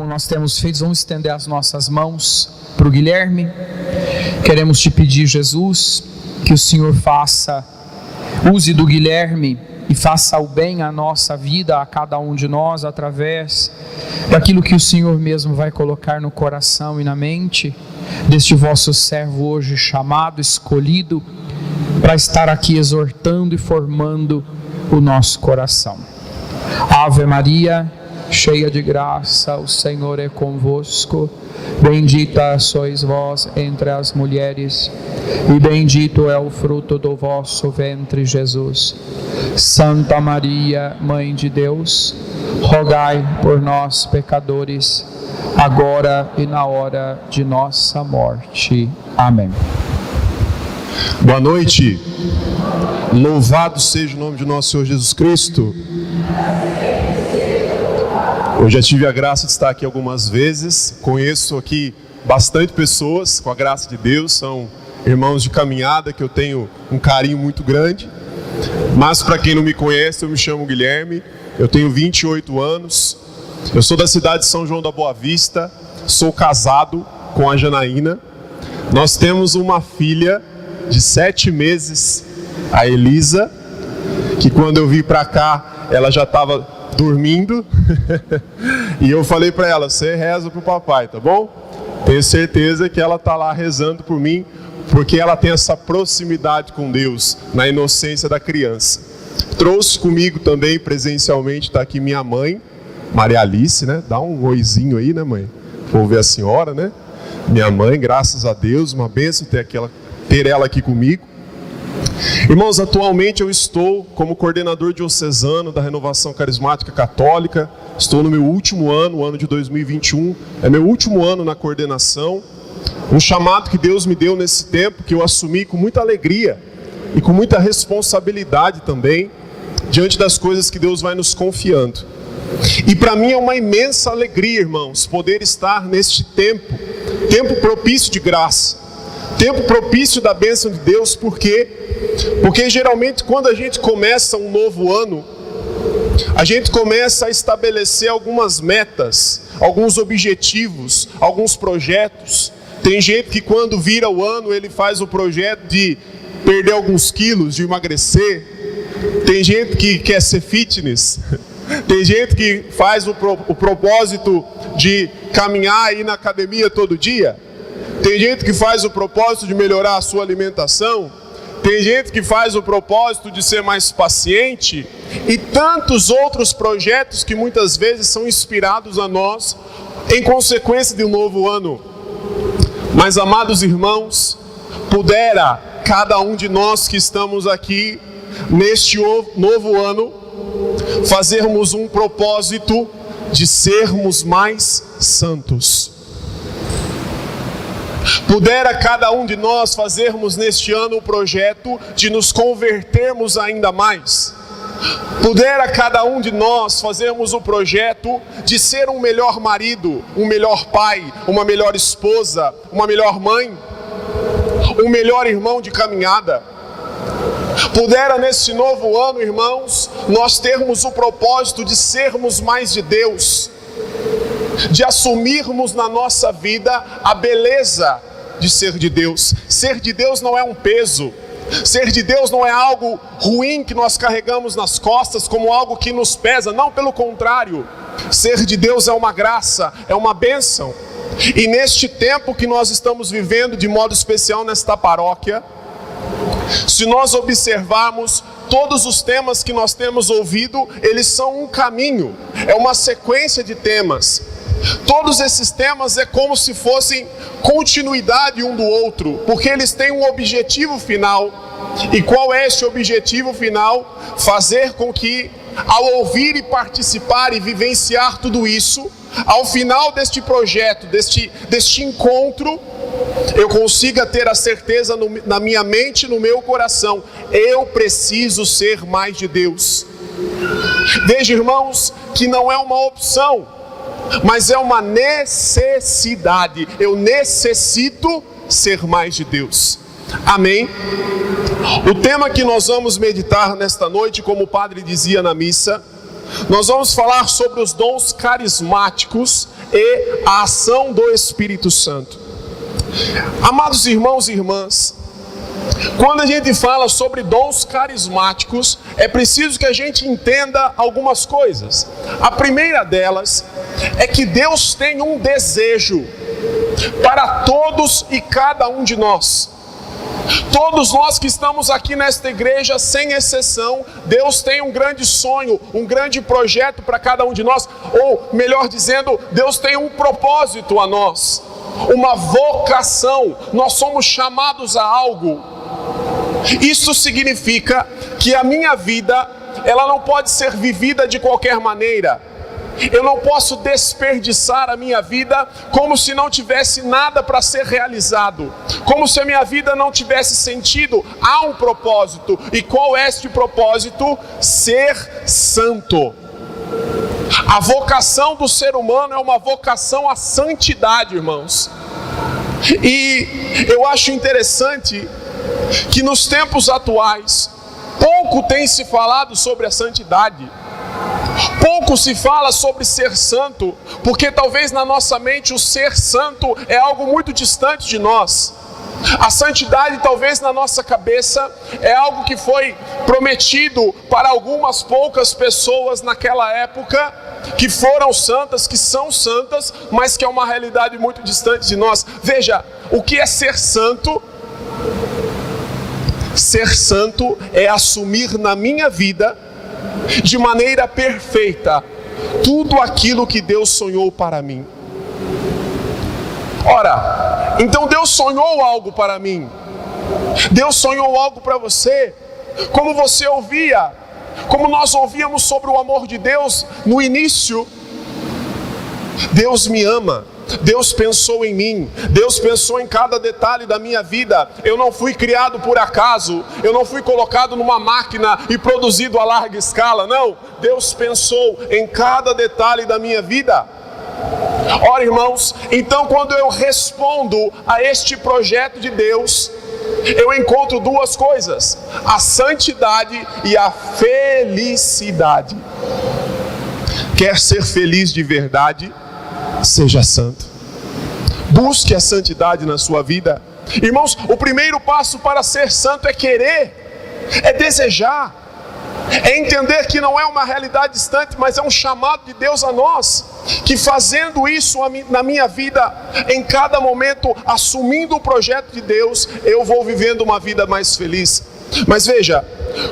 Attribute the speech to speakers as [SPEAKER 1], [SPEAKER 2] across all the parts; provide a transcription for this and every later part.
[SPEAKER 1] como nós temos feito, vamos estender as nossas mãos para o Guilherme. Queremos te pedir, Jesus, que o Senhor use do Guilherme e faça o bem à nossa vida, a cada um de nós, através daquilo que o Senhor mesmo vai colocar no coração e na mente deste vosso servo hoje chamado, escolhido, para estar aqui exortando e formando o nosso coração. Ave Maria, cheia de graça, o Senhor é convosco. Bendita sois vós entre as mulheres, e bendito é o fruto do vosso ventre, Jesus. Santa Maria, Mãe de Deus, rogai por nós, pecadores, agora e na hora de nossa morte. Amém.
[SPEAKER 2] Boa noite. Louvado seja o nome de nosso Senhor Jesus Cristo. Eu já tive a graça de estar aqui algumas vezes, conheço aqui bastante pessoas, com a graça de Deus, são irmãos de caminhada que eu tenho um carinho muito grande. Mas para quem não me conhece, eu me chamo Guilherme, eu tenho 28 anos, eu sou da cidade de São João da Boa Vista, sou casado com a Janaína. Nós temos uma filha de 7 meses, a Elisa, que quando eu vim para cá, ela já estava dormindo, e eu falei para ela, você reza pro papai, tá bom? Tenho certeza que ela tá lá rezando por mim, porque ela tem essa proximidade com Deus, na inocência da criança. Trouxe comigo também, presencialmente, tá aqui minha mãe, Maria Alice, né? Dá um oizinho aí, né, mãe? Vou ver a senhora, né? Minha mãe, graças a Deus, uma bênção ter ela aqui comigo. Irmãos, atualmente eu estou como coordenador diocesano da Renovação Carismática Católica. Estou no meu último ano, o ano de 2021. É meu último ano na coordenação. Um chamado que Deus me deu nesse tempo, que eu assumi com muita alegria e com muita responsabilidade também, diante das coisas que Deus vai nos confiando. E para mim é uma imensa alegria, irmãos, poder estar neste tempo propício de graça, tempo propício da bênção de Deus. Por quê? Porque geralmente quando a gente começa um novo ano, a gente começa a estabelecer algumas metas, alguns objetivos, alguns projetos. Tem gente que quando vira o ano, ele faz o projeto de perder alguns quilos, de emagrecer. Tem gente que quer ser fitness. Tem gente que faz o propósito de caminhar e ir na academia todo dia. Tem gente que faz o propósito de melhorar a sua alimentação. Tem gente que faz o propósito de ser mais paciente. E tantos outros projetos que muitas vezes são inspirados a nós em consequência de um novo ano. Mas, amados irmãos, pudera cada um de nós que estamos aqui neste novo ano fazermos um propósito de sermos mais santos. Pudera cada um de nós fazermos neste ano o projeto de nos convertermos ainda mais. Pudera cada um de nós fazermos o projeto de ser um melhor marido, um melhor pai, uma melhor esposa, uma melhor mãe, um melhor irmão de caminhada. Pudera nesse novo ano, irmãos, nós termos o propósito de sermos mais de Deus, de assumirmos na nossa vida a beleza de ser de Deus. Ser de Deus não é um peso. Ser de Deus não é algo ruim que nós carregamos nas costas como algo que nos pesa. Não, pelo contrário. Ser de Deus é uma graça, é uma bênção. E neste tempo que nós estamos vivendo, de modo especial nesta paróquia, se nós observarmos todos os temas que nós temos ouvido, eles são um caminho, é uma sequência de temas. Todos esses temas é como se fossem continuidade um do outro, porque eles têm um objetivo final. E qual é esse objetivo final? Fazer com que, ao ouvir e participar e vivenciar tudo isso, ao final deste projeto, deste encontro, eu consiga ter a certeza na minha mente, no meu coração, eu preciso ser mais de Deus. Veja, irmãos, que não é uma opção, mas é uma necessidade. Eu necessito ser mais de Deus. Amém? O tema que nós vamos meditar nesta noite, como o padre dizia na missa, nós vamos falar sobre os dons carismáticos e a ação do Espírito Santo. Amados irmãos e irmãs, quando a gente fala sobre dons carismáticos, é preciso que a gente entenda algumas coisas. A primeira delas é que Deus tem um desejo para todos e cada um de nós. Todos nós que estamos aqui nesta igreja, sem exceção, Deus tem um grande sonho, um grande projeto para cada um de nós. Ou, melhor dizendo, Deus tem um propósito a nós, uma vocação. Nós somos chamados a algo. Isso significa que a minha vida, ela não pode ser vivida de qualquer maneira. Eu não posso desperdiçar a minha vida como se não tivesse nada para ser realizado, como se a minha vida não tivesse sentido. Há um propósito. E qual é este propósito? Ser santo. A vocação do ser humano é uma vocação à santidade, irmãos. E eu acho interessante que nos tempos atuais, pouco tem se falado sobre a santidade. Pouco se fala sobre ser santo, porque talvez na nossa mente o ser santo é algo muito distante de nós. A santidade talvez na nossa cabeça é algo que foi prometido para algumas poucas pessoas naquela época, que foram santas, que são santas, mas que é uma realidade muito distante de nós. Veja, o que é ser santo? Ser santo é assumir na minha vida, de maneira perfeita, tudo aquilo que Deus sonhou para mim. Ora, então Deus sonhou algo para mim. Deus sonhou algo para você. Como você ouvia, como nós ouvíamos sobre o amor de Deus no início. Deus me ama. Deus pensou em mim, Deus pensou em cada detalhe da minha vida. Eu não fui criado por acaso, eu não fui colocado numa máquina e produzido a larga escala, não. Deus pensou em cada detalhe da minha vida. Ora, irmãos, então quando eu respondo a este projeto de Deus, eu encontro duas coisas: a santidade e a felicidade. Quer ser feliz de verdade? Seja santo. Busque a santidade na sua vida. Irmãos, o primeiro passo para ser santo é querer, é desejar, é entender que não é uma realidade distante, mas é um chamado de Deus a nós, que fazendo isso na minha vida, em cada momento, assumindo o projeto de Deus, eu vou vivendo uma vida mais feliz. Mas veja,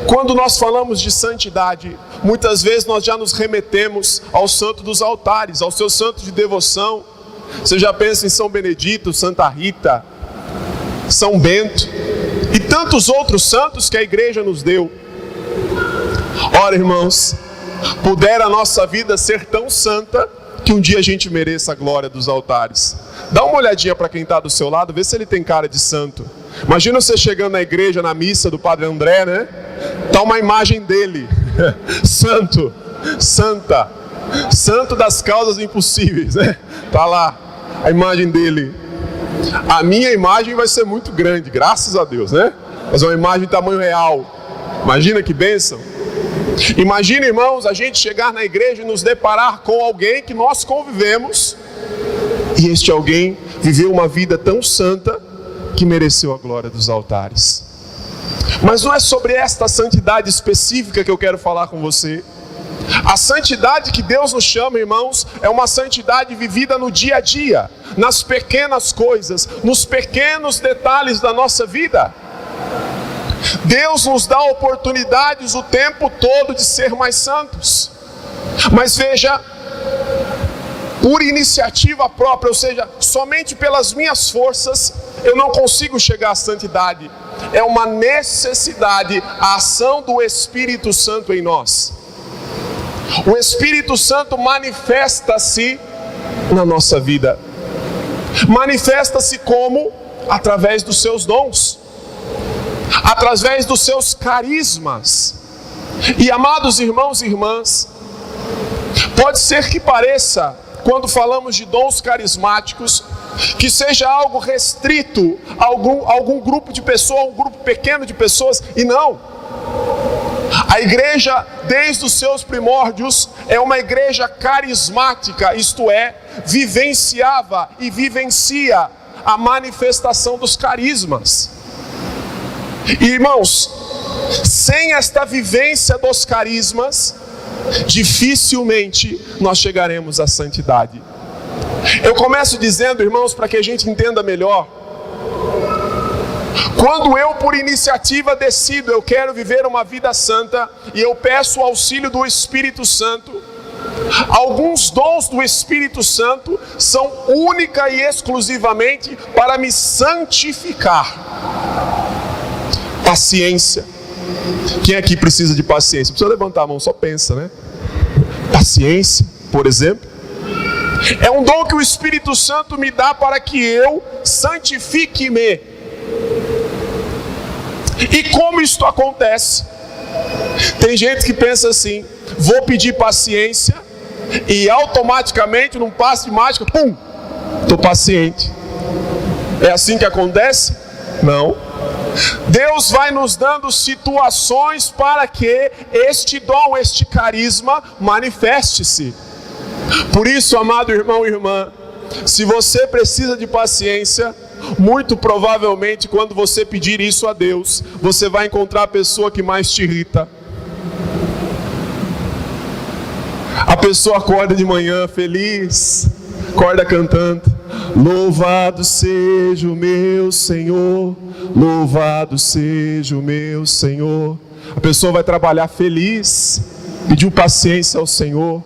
[SPEAKER 2] quando nós falamos de santidade, muitas vezes nós já nos remetemos ao santo dos altares, ao seu santo de devoção. Você já pensa em São Benedito, Santa Rita, São Bento e tantos outros santos que a igreja nos deu. Ora, irmãos, pudera a nossa vida ser tão santa que um dia a gente mereça a glória dos altares. Dá uma olhadinha para quem está do seu lado, vê se ele tem cara de santo. Imagina você chegando na igreja, na missa do Padre André, né? Está uma imagem dele, santo, santa, santo das causas impossíveis, né? Está lá a imagem dele. A minha imagem vai ser muito grande, graças a Deus, né? Mas é uma imagem de tamanho real. Imagina que bênção. Imagina, irmãos, a gente chegar na igreja e nos deparar com alguém que nós convivemos, e este alguém viveu uma vida tão santa que mereceu a glória dos altares. Mas não é sobre esta santidade específica que eu quero falar com você. A santidade que Deus nos chama, irmãos, é uma santidade vivida no dia a dia, nas pequenas coisas, nos pequenos detalhes da nossa vida. Deus nos dá oportunidades o tempo todo de ser mais santos. Mas veja, por iniciativa própria, ou seja, somente pelas minhas forças, eu não consigo chegar à santidade. É uma necessidade, a ação do Espírito Santo em nós. O Espírito Santo manifesta-se na nossa vida. Manifesta-se como? Através dos seus dons, através dos seus carismas. E amados irmãos e irmãs, pode ser que pareça, quando falamos de dons carismáticos, que seja algo restrito a algum grupo de pessoas, um grupo pequeno de pessoas, e não. A igreja, desde os seus primórdios, é uma igreja carismática, isto é, vivenciava e vivencia a manifestação dos carismas. Irmãos, sem esta vivência dos carismas, dificilmente nós chegaremos à santidade. Eu começo dizendo, irmãos, para que a gente entenda melhor. Quando eu, por iniciativa, decido, eu quero viver uma vida santa, e eu peço o auxílio do Espírito Santo, alguns dons do Espírito Santo são única e exclusivamente para me santificar. Paciência. Quem aqui precisa de paciência? Não precisa levantar a mão, só pensa, né? Paciência, por exemplo, é um dom que o Espírito Santo me dá para que eu santifique-me. E como isto acontece? Tem gente que pensa assim: vou pedir paciência e automaticamente, num passe de mágica, pum, estou paciente. É assim que acontece? Não. Deus vai nos dando situações para que este dom, este carisma manifeste-se. Por isso, amado irmão e irmã, se você precisa de paciência, muito provavelmente quando você pedir isso a Deus, você vai encontrar a pessoa que mais te irrita. A pessoa acorda de manhã feliz, acorda cantando: louvado seja o meu Senhor, louvado seja o meu Senhor. A pessoa vai trabalhar feliz, pediu paciência ao Senhor.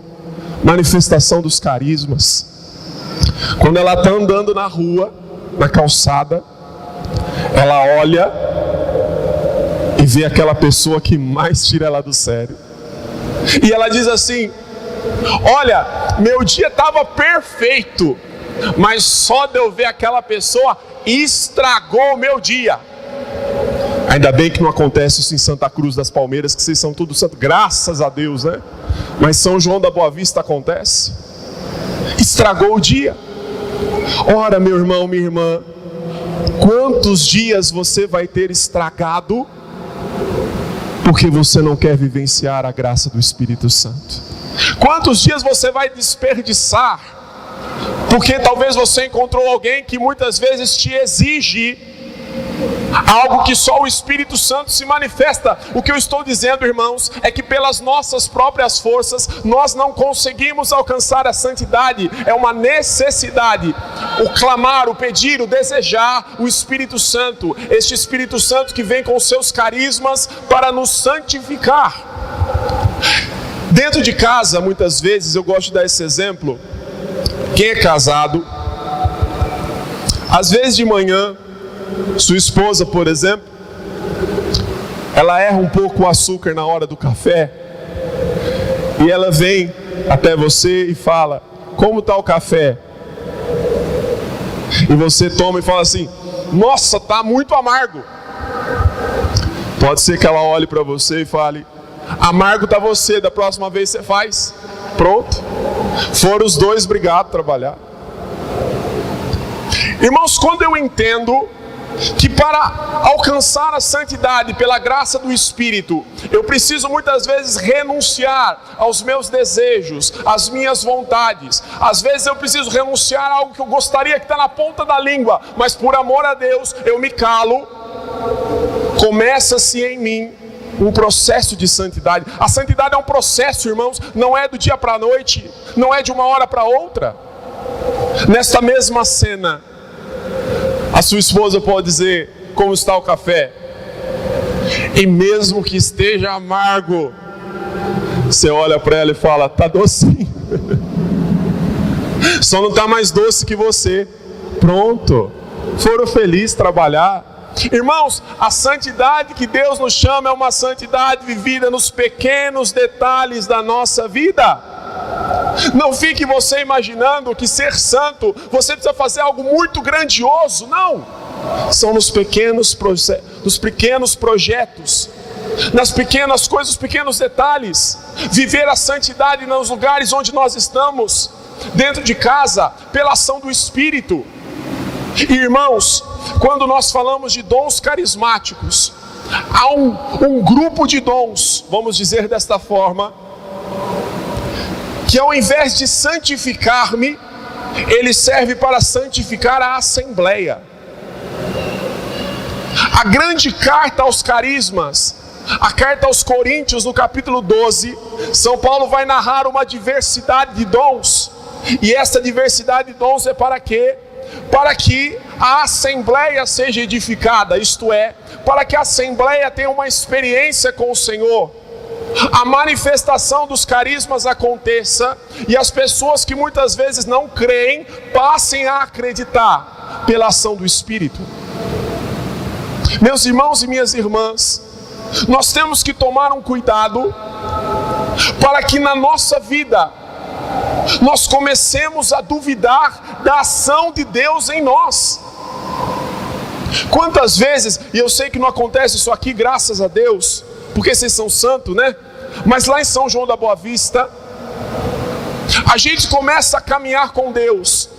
[SPEAKER 2] Manifestação dos carismas. Quando ela está andando na rua, na calçada, ela olha e vê aquela pessoa que mais tira ela do sério, e ela diz assim: olha, meu dia estava perfeito, mas só de eu ver aquela pessoa estragou o meu dia. Ainda bem que não acontece isso em Santa Cruz das Palmeiras, que vocês são tudo santo, graças a Deus, né? Mas São João da Boa Vista acontece. Estragou o dia. Ora, meu irmão, minha irmã, quantos dias você vai ter estragado porque você não quer vivenciar a graça do Espírito Santo? Quantos dias você vai desperdiçar porque talvez você encontrou alguém que muitas vezes te exige algo que só o Espírito Santo se manifesta? O que eu estou dizendo, irmãos, é que pelas nossas próprias forças nós não conseguimos alcançar a santidade. É uma necessidade o clamar, o pedir, o desejar o Espírito Santo. Este Espírito Santo que vem com os seus carismas para nos santificar. Dentro de casa, muitas vezes, eu gosto de dar esse exemplo. Quem é casado, às vezes de manhã, sua esposa, por exemplo, ela erra um pouco o açúcar na hora do café, e ela vem até você e fala: como está o café? E você toma e fala assim: nossa, está muito amargo. Pode ser que ela olhe para você e fale: amargo está você, da próxima vez você faz. Pronto, foram os dois brigados trabalhar. Irmãos, quando eu entendo que para alcançar a santidade pela graça do Espírito, eu preciso muitas vezes renunciar aos meus desejos, às minhas vontades. Às vezes eu preciso renunciar a algo que eu gostaria que está na ponta da língua, mas por amor a Deus eu me calo. Começa-se em mim um processo de santidade. A santidade é um processo, irmãos, não é do dia para a noite, não é de uma hora para outra. Nesta mesma cena, a sua esposa pode dizer: como está o café? E mesmo que esteja amargo, você olha para ela e fala: está docinho. Só não está mais doce que você. Pronto, foram felizes trabalhar. Irmãos, a santidade que Deus nos chama é uma santidade vivida nos pequenos detalhes da nossa vida. Não fique você imaginando que ser santo, você precisa fazer algo muito grandioso. Não, são nos pequenos projetos, nas pequenas coisas, os pequenos detalhes. Viver a santidade nos lugares onde nós estamos, dentro de casa, pela ação do Espírito. Irmãos, quando nós falamos de dons carismáticos, há um grupo de dons, vamos dizer desta forma, que ao invés de santificar-me, ele serve para santificar a assembleia. A grande carta aos carismas, a carta aos Coríntios, no capítulo 12, São Paulo vai narrar uma diversidade de dons. E essa diversidade de dons é para quê? Para que a assembleia seja edificada, isto é, para que a assembleia tenha uma experiência com o Senhor, a manifestação dos carismas aconteça e as pessoas que muitas vezes não creem passem a acreditar pela ação do Espírito. Meus irmãos e minhas irmãs, nós temos que tomar um cuidado para que na nossa vida nós comecemos a duvidar da ação de Deus em nós. Quantas vezes, e eu sei que não acontece isso aqui, graças a Deus, porque vocês são santos, né? Mas lá em São João da Boa Vista, a gente começa a caminhar com Deus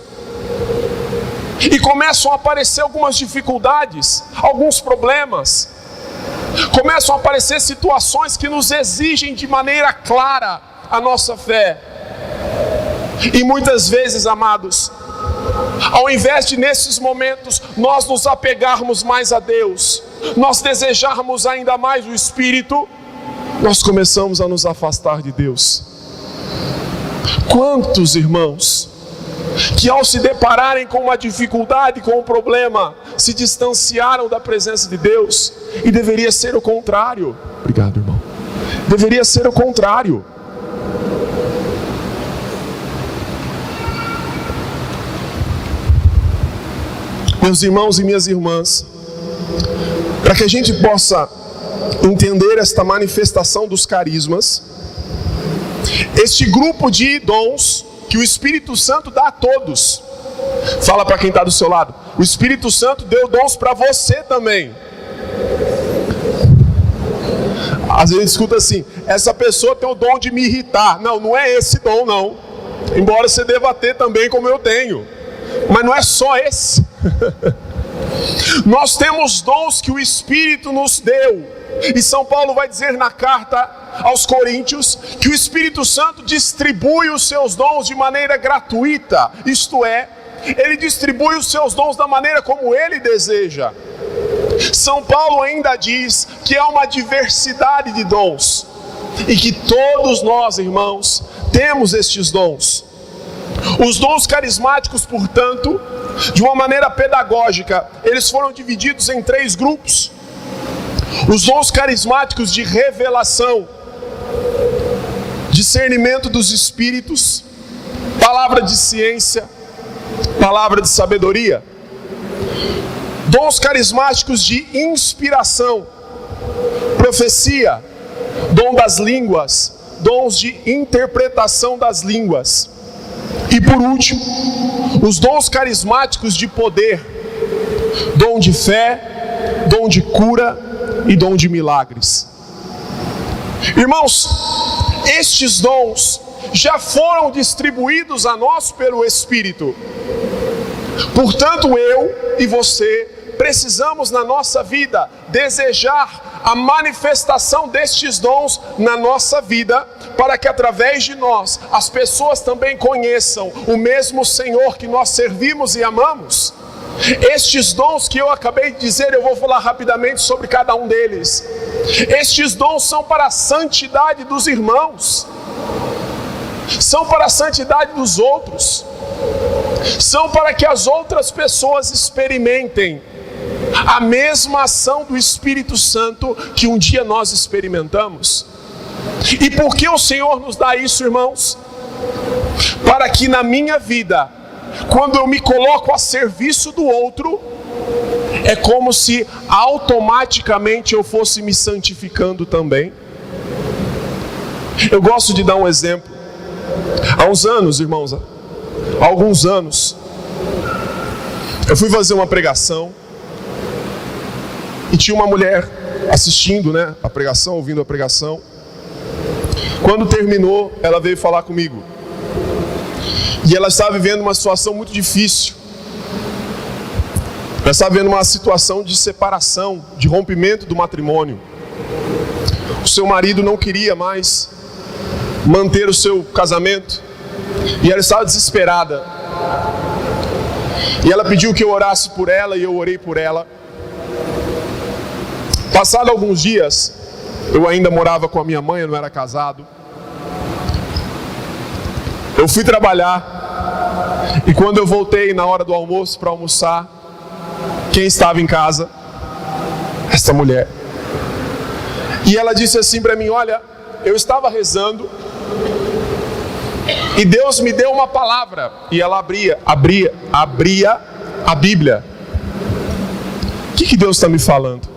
[SPEAKER 2] e começam a aparecer algumas dificuldades, alguns problemas, começam a aparecer situações que nos exigem de maneira clara a nossa fé. E muitas vezes, amados, ao invés de nesses momentos nós nos apegarmos mais a Deus, nós desejarmos ainda mais o Espírito, nós começamos a nos afastar de Deus. Quantos irmãos que ao se depararem com uma dificuldade, com um problema, se distanciaram da presença de Deus? E deveria ser o contrário. Obrigado, irmão. Deveria ser o contrário. Meus irmãos e minhas irmãs, para que a gente possa entender esta manifestação dos carismas, este grupo de dons que o Espírito Santo dá a todos. Fala para quem está do seu lado: o Espírito Santo deu dons para você também. Às vezes a gente escuta assim: essa pessoa tem o dom de me irritar. Não, não é esse dom não. Embora você deva ter também, como eu tenho. Mas não é só esse. Nós temos dons que o Espírito nos deu. E São Paulo vai dizer na carta aos Coríntios que o Espírito Santo distribui os seus dons de maneira gratuita. Isto é, ele distribui os seus dons da maneira como ele deseja. São Paulo ainda diz que há uma diversidade de dons e que todos nós, irmãos, temos estes dons. Os dons carismáticos, portanto, de uma maneira pedagógica, eles foram divididos em 3 grupos. Os dons carismáticos de revelação, discernimento dos espíritos, palavra de ciência, palavra de sabedoria. Dons carismáticos de inspiração, profecia, dom das línguas, dons de interpretação das línguas. E por último, os dons carismáticos de poder, dom de fé, dom de cura e dom de milagres. Irmãos, estes dons já foram distribuídos a nós pelo Espírito. Portanto, eu e você precisamos na nossa vida desejar a manifestação destes dons na nossa vida, para que através de nós as pessoas também conheçam o mesmo Senhor que nós servimos e amamos. Estes dons que eu acabei de dizer, eu vou falar rapidamente sobre cada um deles. Estes dons são para a santidade dos irmãos, são para a santidade dos outros, são para que as outras pessoas experimentem a mesma ação do Espírito Santo que um dia nós experimentamos. E por que o Senhor nos dá isso, irmãos? Para que na minha vida, quando eu me coloco a serviço do outro, é como se automaticamente eu fosse me santificando também. Eu gosto de dar um exemplo. Há uns anos, irmãos, há alguns anos, eu fui fazer uma pregação e tinha uma mulher assistindo, né, a pregação, ouvindo a pregação. Quando terminou, ela veio falar comigo. E ela estava vivendo uma situação muito difícil. Ela estava vendo uma situação de separação, de rompimento do matrimônio. O seu marido não queria mais manter o seu casamento e ela estava desesperada. E ela pediu que eu orasse por ela e eu orei por ela. Passado alguns dias, eu ainda morava com a minha mãe, eu não era casado. Eu fui trabalhar e quando eu voltei na hora do almoço para almoçar, quem estava em casa? Essa mulher. E ela disse assim para mim: olha, eu estava rezando e Deus me deu uma palavra. E ela abria a Bíblia. O que Deus está me falando?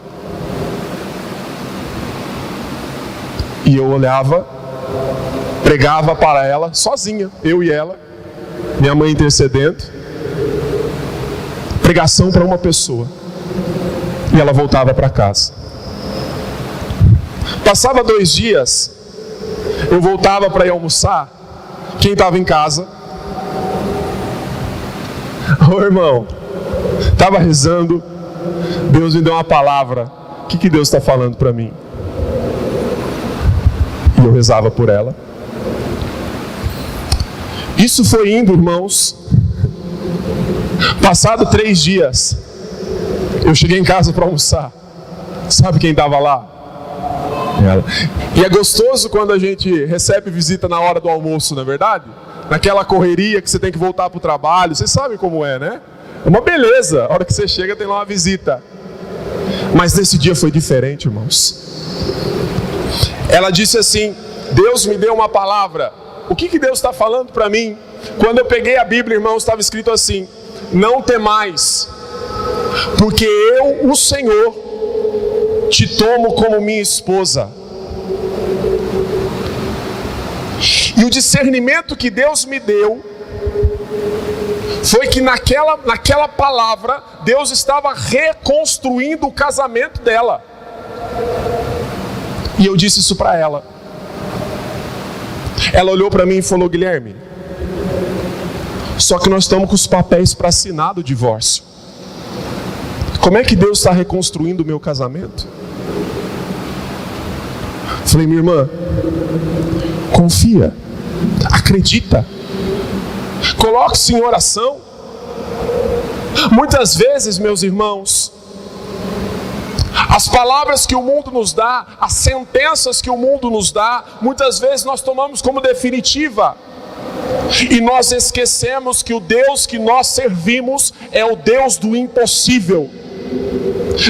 [SPEAKER 2] E eu olhava, pregava para ela, sozinha, eu e ela, minha mãe intercedendo. Pregação para uma pessoa. E ela voltava para casa. Passava 2 dias, eu voltava para ir almoçar. Quem estava em casa? Ô irmão, estava rezando, Deus me deu uma palavra. O que Deus está falando para mim? E eu rezava por ela. Isso foi indo, irmãos. Passado 3 dias, eu cheguei em casa para almoçar. Sabe quem estava lá? Ela. E é gostoso quando a gente recebe visita na hora do almoço, não é verdade? Naquela correria que você tem que voltar para o trabalho. Vocês sabem como é, né? É uma beleza. A hora que você chega tem lá uma visita. Mas nesse dia foi diferente, irmãos. Ela disse assim: Deus me deu uma palavra. O que Deus está falando para mim? Quando eu peguei a Bíblia, irmãos, estava escrito assim: não temais, porque eu, o Senhor, te tomo como minha esposa. E o discernimento que Deus me deu foi que naquela palavra Deus estava reconstruindo o casamento dela. E eu disse isso para ela. Ela olhou para mim e falou: Guilherme, só que nós estamos com os papéis para assinar o divórcio. Como é que Deus está reconstruindo o meu casamento? Falei: minha irmã, confia, acredita, coloque-se em oração. Muitas vezes, meus irmãos, as palavras que o mundo nos dá, as sentenças que o mundo nos dá, muitas vezes nós tomamos como definitiva. E nós esquecemos que o Deus que nós servimos é o Deus do impossível.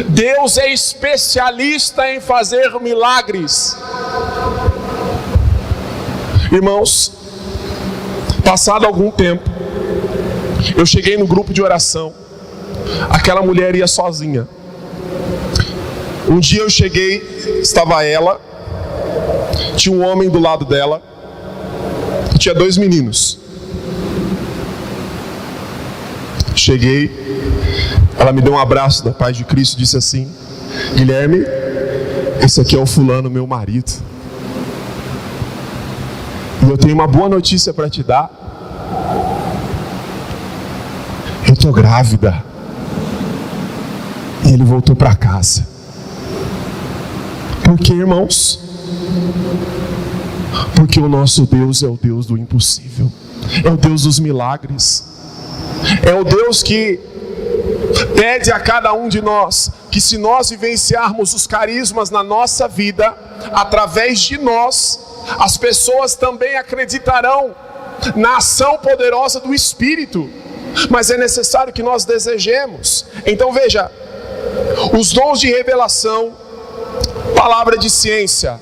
[SPEAKER 2] Deus é especialista em fazer milagres. Irmãos, passado algum tempo, eu cheguei no grupo de oração. Aquela mulher ia sozinha. Um dia eu cheguei, estava ela, tinha um homem do lado dela, e tinha 2 meninos. Cheguei, ela me deu um abraço da paz de Cristo e disse assim: Guilherme, esse aqui é o fulano, meu marido. E eu tenho uma boa notícia para te dar. Eu estou grávida. E ele voltou para casa. Por que, irmãos? Porque o nosso Deus é o Deus do impossível. É o Deus dos milagres. É o Deus que pede a cada um de nós que, se nós vivenciarmos os carismas na nossa vida, através de nós, as pessoas também acreditarão na ação poderosa do Espírito. Mas é necessário que nós desejemos. Então veja, os dons de revelação, palavra de ciência.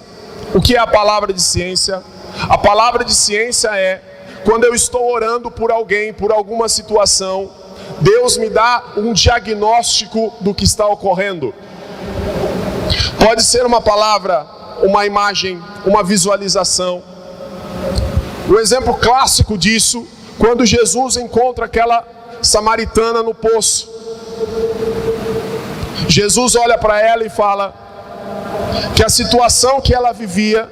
[SPEAKER 2] O que é a palavra de ciência? A palavra de ciência é quando eu estou orando por alguém, por alguma situação, Deus me dá um diagnóstico do que está ocorrendo. Pode ser uma palavra, uma imagem, uma visualização. Um exemplo clássico disso, quando Jesus encontra aquela samaritana no poço. Jesus olha para ela e fala que a situação que ela vivia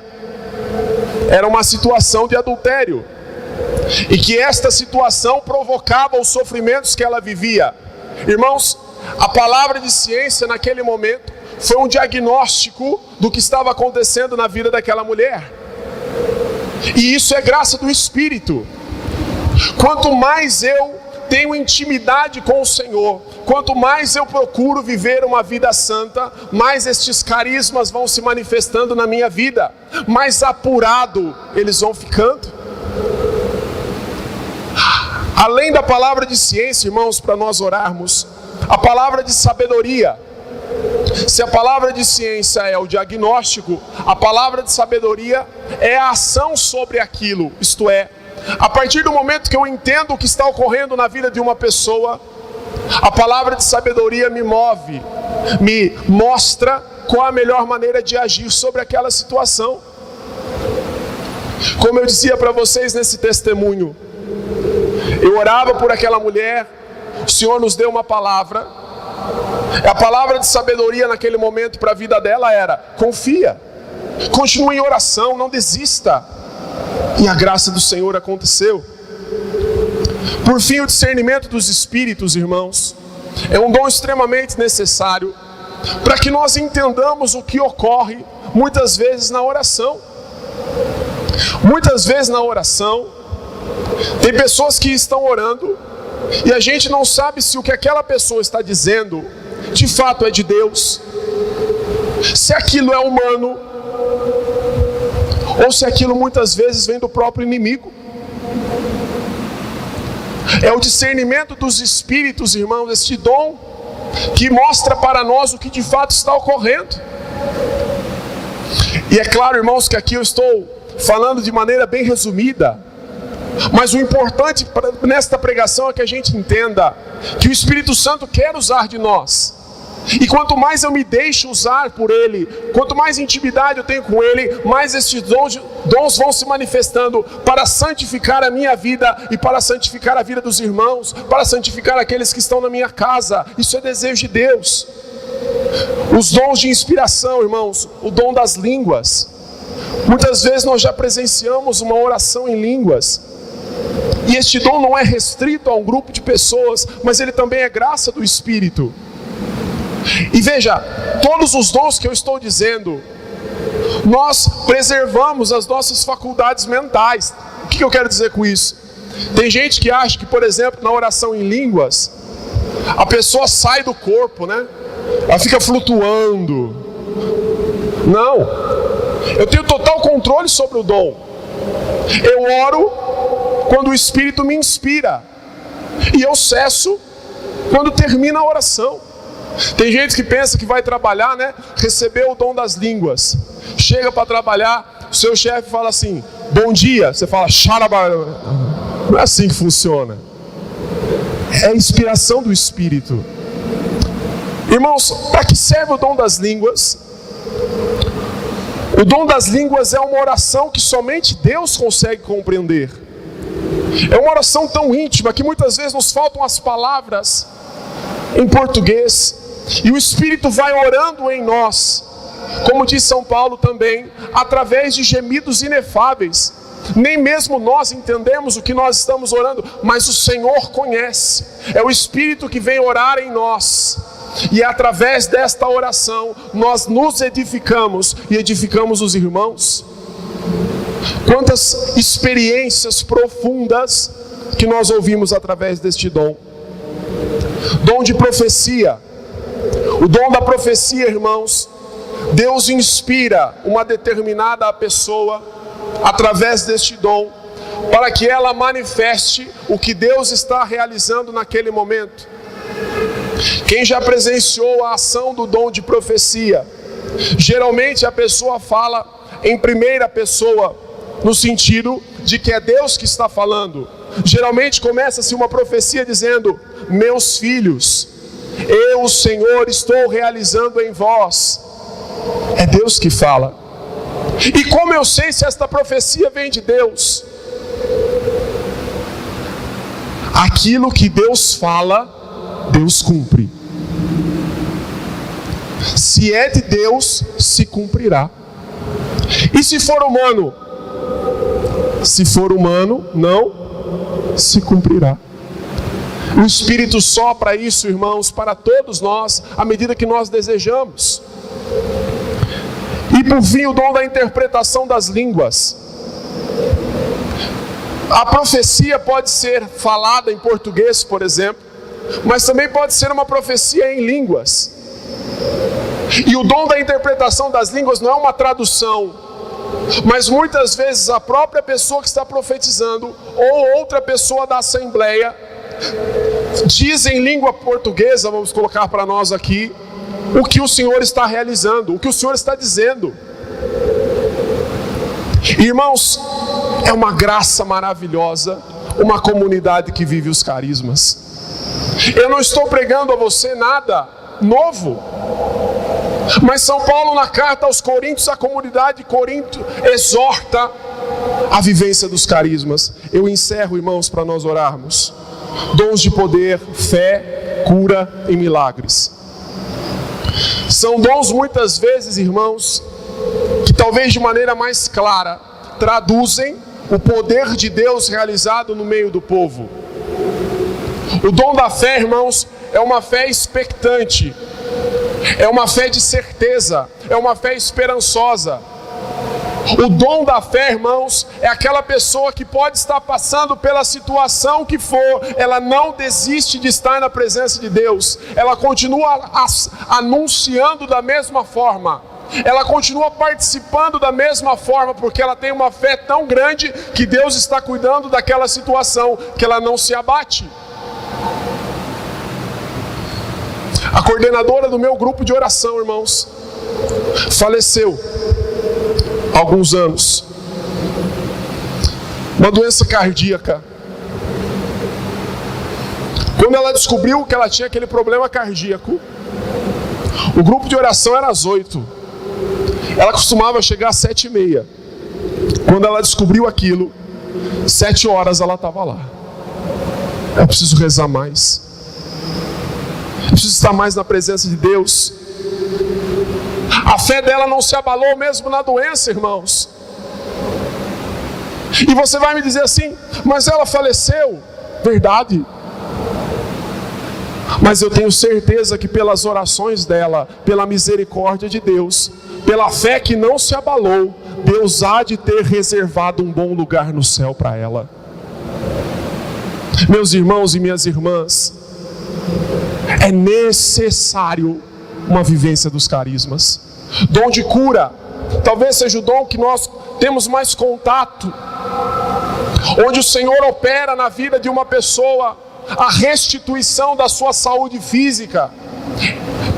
[SPEAKER 2] era uma situação de adultério, e que esta situação provocava os sofrimentos que ela vivia. Irmãos, a palavra de ciência naquele momento foi um diagnóstico do que estava acontecendo na vida daquela mulher. E isso é graça do Espírito. Quanto mais eu tenho intimidade com o Senhor, quanto mais eu procuro viver uma vida santa, mais estes carismas vão se manifestando na minha vida, mais apurado eles vão ficando. Além da palavra de ciência, irmãos, para nós orarmos, a palavra de sabedoria. Se a palavra de ciência é o diagnóstico, a palavra de sabedoria é a ação sobre aquilo. Isto é, a partir do momento que eu entendo o que está ocorrendo na vida de uma pessoa, a palavra de sabedoria me move, me mostra qual a melhor maneira de agir sobre aquela situação. Como eu dizia para vocês nesse testemunho, eu orava por aquela mulher, o Senhor nos deu uma palavra. A palavra de sabedoria naquele momento para a vida dela era: confia, continue em oração, não desista. E a graça do Senhor aconteceu. Por fim, o discernimento dos espíritos, irmãos, é um dom extremamente necessário para que nós entendamos o que ocorre muitas vezes na oração. Muitas vezes na oração, tem pessoas que estão orando e a gente não sabe se o que aquela pessoa está dizendo de fato é de Deus, se aquilo é humano, ou se aquilo muitas vezes vem do próprio inimigo. É o discernimento dos espíritos, irmãos, este dom que mostra para nós o que de fato está ocorrendo. E é claro, irmãos, que aqui eu estou falando de maneira bem resumida, mas o importante nesta pregação é que a gente entenda que o Espírito Santo quer usar de nós. E quanto mais eu me deixo usar por Ele, quanto mais intimidade eu tenho com Ele, mais estes dons vão se manifestando para santificar a minha vida e para santificar a vida dos irmãos, para santificar aqueles que estão na minha casa. Isso é desejo de Deus. Os dons de inspiração, irmãos, o dom das línguas. Muitas vezes nós já presenciamos uma oração em línguas. E este dom não é restrito a um grupo de pessoas, mas ele também é graça do Espírito. E veja, todos os dons que eu estou dizendo, nós preservamos as nossas faculdades mentais. O que eu quero dizer com isso? Tem gente que acha que, por exemplo, na oração em línguas, a pessoa sai do corpo, né? Ela fica flutuando. Não, eu tenho total controle sobre o dom. Eu oro quando o Espírito me inspira, e eu cesso quando termina a oração. Tem gente que pensa que vai trabalhar, né? Recebeu o dom das línguas, chega para trabalhar, o seu chefe fala assim: bom dia, você fala xarabá. Não é assim que funciona. É a inspiração do Espírito. Irmãos, para que serve o dom das línguas? O dom das línguas é uma oração que somente Deus consegue compreender. É uma oração tão íntima que muitas vezes nos faltam as palavras em português, e o Espírito vai orando em nós, como diz São Paulo também, através de gemidos inefáveis. Nem mesmo nós entendemos o que nós estamos orando, mas o Senhor conhece. É o Espírito que vem orar em nós, e através desta oração nós nos edificamos e edificamos os irmãos. Quantas experiências profundas que nós ouvimos através deste dom. Dom de profecia. O dom da profecia, irmãos, Deus inspira uma determinada pessoa através deste dom, para que ela manifeste o que Deus está realizando naquele momento. Quem já presenciou a ação do dom de profecia, geralmente a pessoa fala em primeira pessoa, no sentido de que é Deus que está falando. Geralmente começa-se uma profecia dizendo: meus filhos, eu, o Senhor, estou realizando em vós. É Deus que fala. E como eu sei se esta profecia vem de Deus? Aquilo que Deus fala, Deus cumpre. Se é de Deus, se cumprirá. E se for humano? Se for humano, não se cumprirá. O Espírito sopra isso, irmãos, para todos nós, à medida que nós desejamos. E por fim, o dom da interpretação das línguas. A profecia pode ser falada em português, por exemplo, mas também pode ser uma profecia em línguas. E o dom da interpretação das línguas não é uma tradução, mas muitas vezes a própria pessoa que está profetizando ou outra pessoa da assembleia diz em língua portuguesa, vamos colocar para nós aqui, o que o Senhor está realizando, o que o Senhor está dizendo. Irmãos, é uma graça maravilhosa, uma comunidade que vive os carismas. Eu não estou pregando a você nada novo, mas São Paulo, na carta aos Coríntios, a comunidade de Corinto exorta a vivência dos carismas. Eu encerro, irmãos, para nós orarmos. Dons de poder, fé, cura e milagres. São dons muitas vezes, irmãos, que talvez de maneira mais clara traduzem o poder de Deus realizado no meio do povo. O dom da fé, irmãos, é uma fé expectante, é uma fé de certeza, é uma fé esperançosa. O dom da fé, irmãos, é aquela pessoa que pode estar passando pela situação que for, ela não desiste de estar na presença de Deus, ela continua anunciando da mesma forma, ela continua participando da mesma forma, porque ela tem uma fé tão grande que Deus está cuidando daquela situação, que ela não se abate. A coordenadora do meu grupo de oração, irmãos, faleceu há alguns anos, uma doença cardíaca. Quando ela descobriu que ela tinha aquele problema cardíaco, o grupo de oração era às 8, ela costumava chegar às 7h30. Quando ela descobriu aquilo, 7 horas ela estava lá. Eu preciso rezar mais, eu preciso estar mais na presença de Deus. A fé dela não se abalou mesmo na doença, irmãos. E você vai me dizer assim, mas ela faleceu. Verdade. Mas eu tenho certeza que pelas orações dela, pela misericórdia de Deus, pela fé que não se abalou, Deus há de ter reservado um bom lugar no céu para ela. Meus irmãos e minhas irmãs, é necessário uma vivência dos carismas. Dom de cura, talvez seja o dom que nós temos mais contato, onde o Senhor opera na vida de uma pessoa a restituição da sua saúde física,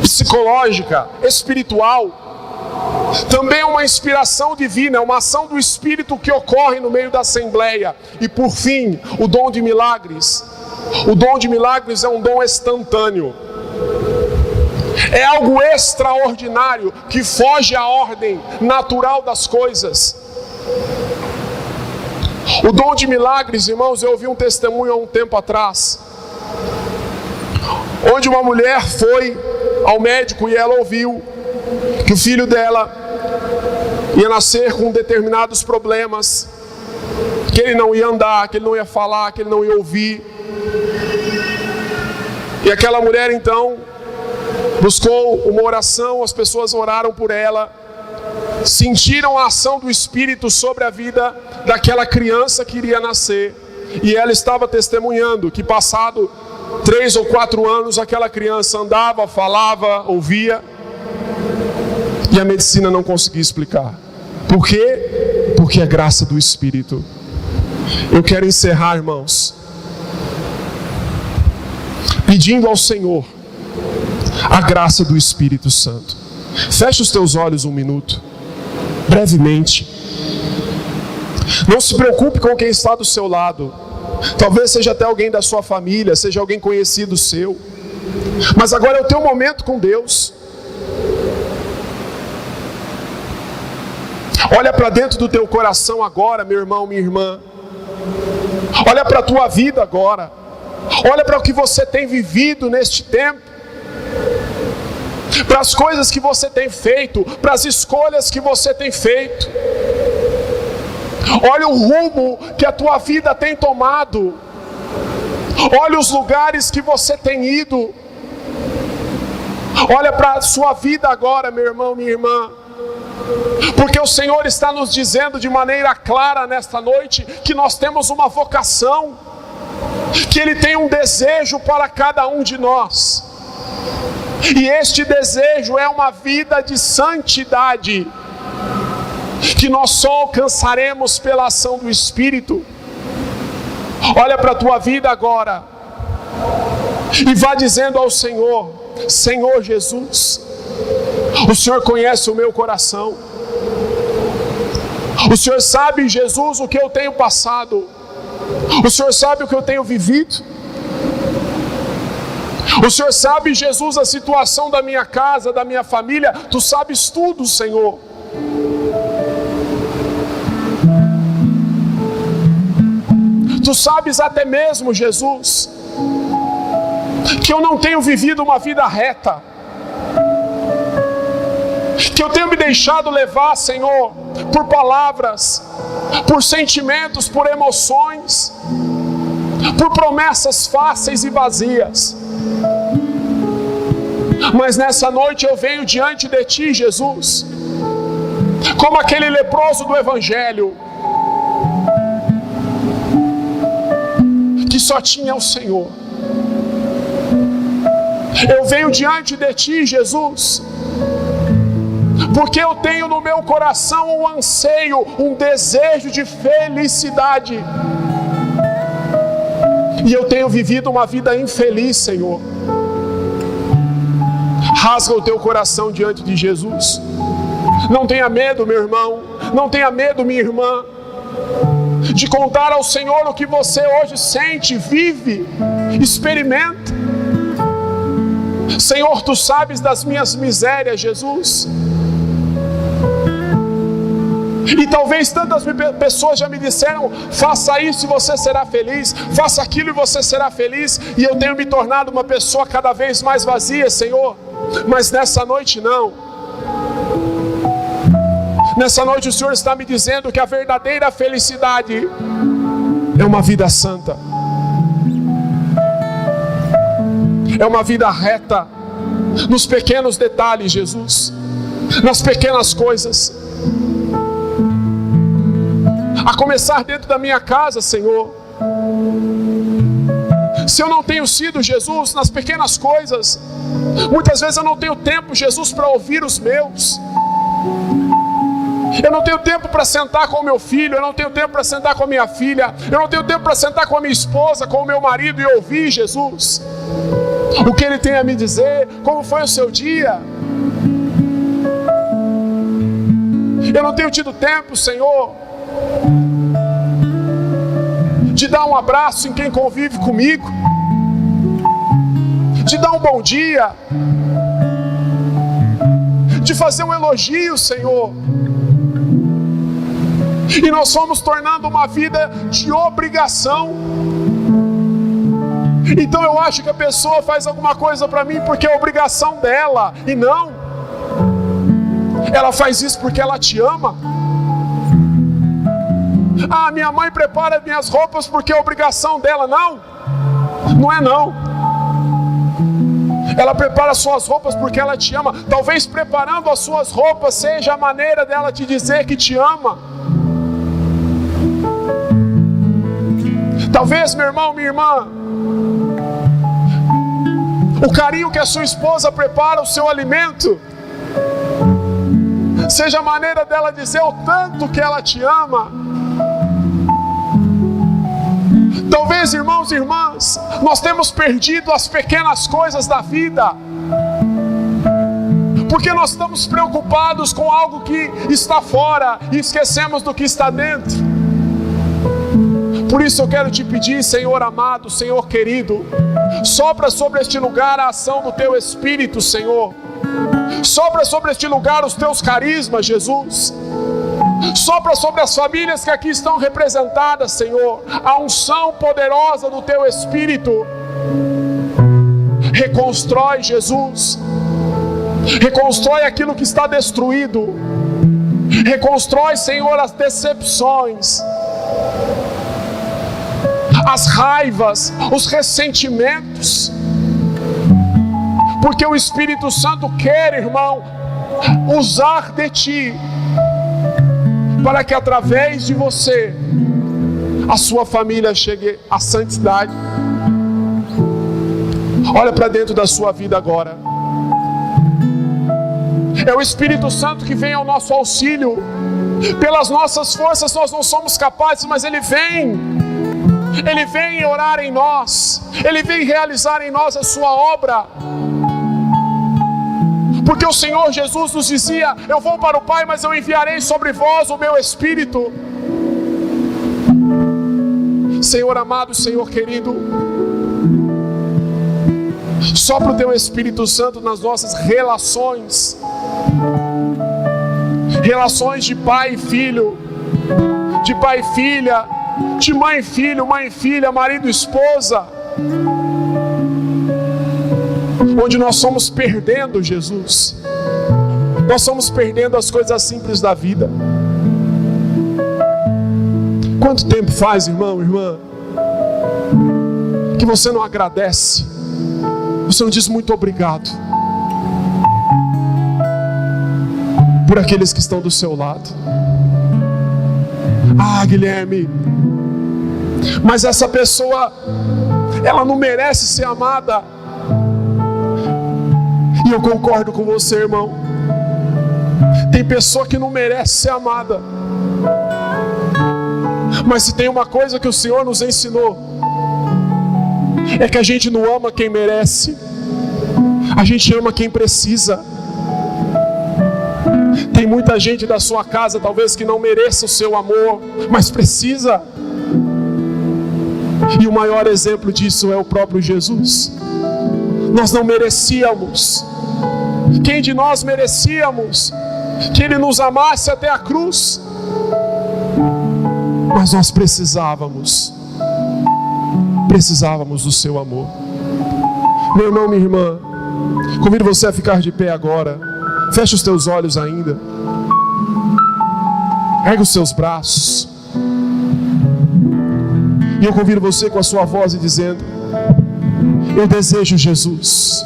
[SPEAKER 2] psicológica, espiritual. Também é uma inspiração divina, é uma ação do Espírito que ocorre no meio da assembleia. E por fim, o dom de milagres. O dom de milagres é um dom instantâneo. É algo extraordinário que foge à ordem natural das coisas. O dom de milagres, irmãos, eu ouvi um testemunho há um tempo atrás, onde uma mulher foi ao médico e ela ouviu que o filho dela ia nascer com determinados problemas, que ele não ia andar, que ele não ia falar, que ele não ia ouvir. E aquela mulher então buscou uma oração, as pessoas oraram por ela, sentiram a ação do Espírito sobre a vida daquela criança que iria nascer, e ela estava testemunhando que passado 3 ou 4 anos aquela criança andava, falava, ouvia, e a medicina não conseguia explicar. Por quê? Porque é graça do Espírito. Eu quero encerrar, irmãos, pedindo ao Senhor a graça do Espírito Santo. Feche os teus olhos um minuto, brevemente. Não se preocupe com quem está do seu lado. Talvez seja até alguém da sua família, seja alguém conhecido seu. Mas agora é o teu momento com Deus. Olha para dentro do teu coração agora, meu irmão, minha irmã. Olha para a tua vida agora. Olha para o que você tem vivido neste tempo, para as coisas que você tem feito, para as escolhas que você tem feito. Olha o rumo que a tua vida tem tomado. Olha os lugares que você tem ido. Olha para a sua vida agora, meu irmão, minha irmã. Porque o Senhor está nos dizendo de maneira clara nesta noite que nós temos uma vocação, que Ele tem um desejo para cada um de nós. E este desejo é uma vida de santidade, que nós só alcançaremos pela ação do Espírito. Olha para a tua vida agora e vá dizendo ao Senhor: Senhor Jesus, o Senhor conhece o meu coração. O Senhor sabe, Jesus, o que eu tenho passado. O Senhor sabe o que eu tenho vivido. O Senhor sabe, Jesus, a situação da minha casa, da minha família. Tu sabes tudo, Senhor. Tu sabes até mesmo, Jesus, que eu não tenho vivido uma vida reta, que eu tenho me deixado levar, Senhor, por palavras, por sentimentos, por emoções, por promessas fáceis e vazias. Mas nessa noite eu venho diante de Ti, Jesus, como aquele leproso do Evangelho, que só tinha o Senhor. Eu venho diante de Ti, Jesus, porque eu tenho no meu coração um anseio, um desejo de felicidade, e eu tenho vivido uma vida infeliz, Senhor. Rasga o teu coração diante de Jesus. Não tenha medo, meu irmão, não tenha medo, minha irmã, de contar ao Senhor o que você hoje sente, vive, experimenta. Senhor, Tu sabes das minhas misérias, Jesus. E talvez tantas pessoas já me disseram: faça isso e você será feliz, faça aquilo e você será feliz. E eu tenho me tornado uma pessoa cada vez mais vazia, Senhor. Mas nessa noite não. Nessa noite o Senhor está me dizendo que a verdadeira felicidade é uma vida santa, é uma vida reta, nos pequenos detalhes, Jesus, nas pequenas coisas. A começar dentro da minha casa, Senhor. Se eu não tenho sido, Jesus, nas pequenas coisas, muitas vezes eu não tenho tempo, Jesus, para ouvir os meus. Eu não tenho tempo para sentar com o meu filho, eu não tenho tempo para sentar com a minha filha, eu não tenho tempo para sentar com a minha esposa, com o meu marido e ouvir, Jesus, o que Ele tem a me dizer, como foi o seu dia. Eu não tenho tido tempo, Senhor, de dar um abraço em quem convive comigo, de dar um bom dia, de fazer um elogio, Senhor. E nós fomos tornando uma vida de obrigação. Então eu acho que a pessoa faz alguma coisa para mim porque é obrigação dela, e não. Ela faz isso porque ela te ama. Ah, minha mãe prepara minhas roupas porque é obrigação dela. Não, não é não. Ela prepara suas roupas porque ela te ama. Talvez preparando as suas roupas seja a maneira dela te dizer que te ama. Talvez, meu irmão, minha irmã, o carinho que a sua esposa prepara o seu alimento seja a maneira dela dizer o tanto que ela te ama. Talvez, irmãos e irmãs, nós temos perdido as pequenas coisas da vida, porque nós estamos preocupados com algo que está fora e esquecemos do que está dentro. Por isso eu quero te pedir, Senhor amado, Senhor querido, sopra sobre este lugar a ação do Teu Espírito, Senhor. Sopra sobre este lugar os Teus carismas, Jesus. Sopra sobre as famílias que aqui estão representadas, Senhor, a unção poderosa do Teu Espírito. Reconstrói, Jesus. Reconstrói aquilo que está destruído. Reconstrói, Senhor, as decepções,
[SPEAKER 3] as raivas, os ressentimentos. Porque o Espírito Santo quer, irmão, usar de ti, para que através de você, a sua família chegue à santidade. Olha para dentro da sua vida agora. É o Espírito Santo que vem ao nosso auxílio. Pelas nossas forças nós não somos capazes, mas Ele vem orar em nós, Ele vem realizar em nós a sua obra. Porque o Senhor Jesus nos dizia: eu vou para o Pai, mas eu enviarei sobre vós o meu Espírito. Senhor amado, Senhor querido, sopra o Teu Espírito Santo nas nossas relações de pai e filho, de pai e filha, de mãe e filho, mãe e filha, marido e esposa, onde nós somos perdendo Jesus, nós somos perdendo as coisas simples da vida. Quanto tempo faz, irmão, irmã, que você não agradece, você não diz muito obrigado por aqueles que estão do seu lado? Ah, Guilherme, mas essa pessoa, ela não merece ser amada. E eu concordo com você, irmão. Tem pessoa que não merece ser amada. Mas se tem uma coisa que o Senhor nos ensinou, é que a gente não ama quem merece, a gente ama quem precisa. Tem muita gente da sua casa talvez que não mereça o seu amor, mas precisa. E o maior exemplo disso é o próprio Jesus. Nós não merecíamos. Quem de nós merecíamos que Ele nos amasse até a cruz? Mas nós precisávamos do seu amor. Meu irmão, minha irmã, convido você a ficar de pé agora. Feche os teus olhos ainda. Ergue os seus braços. E eu convido você com a sua voz e dizendo: eu desejo Jesus.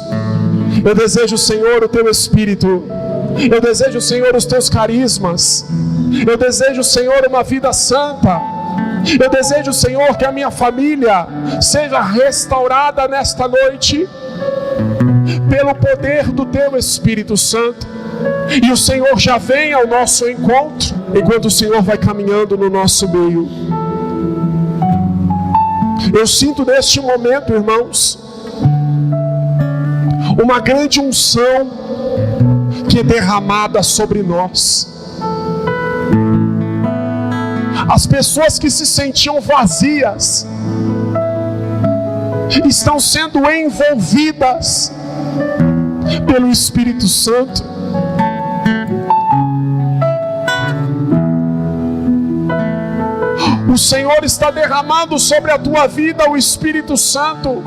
[SPEAKER 3] Eu desejo, Senhor, o Teu Espírito. Eu desejo, Senhor, os Teus carismas. Eu desejo, Senhor, uma vida santa. Eu desejo, Senhor, que a minha família seja restaurada nesta noite pelo poder do Teu Espírito Santo. E o Senhor já vem ao nosso encontro, enquanto o Senhor vai caminhando no nosso meio. Eu sinto neste momento, irmãos, uma grande unção que é derramada sobre nós. As pessoas que se sentiam vazias estão sendo envolvidas pelo Espírito Santo. O Senhor está derramando sobre a tua vida o Espírito Santo.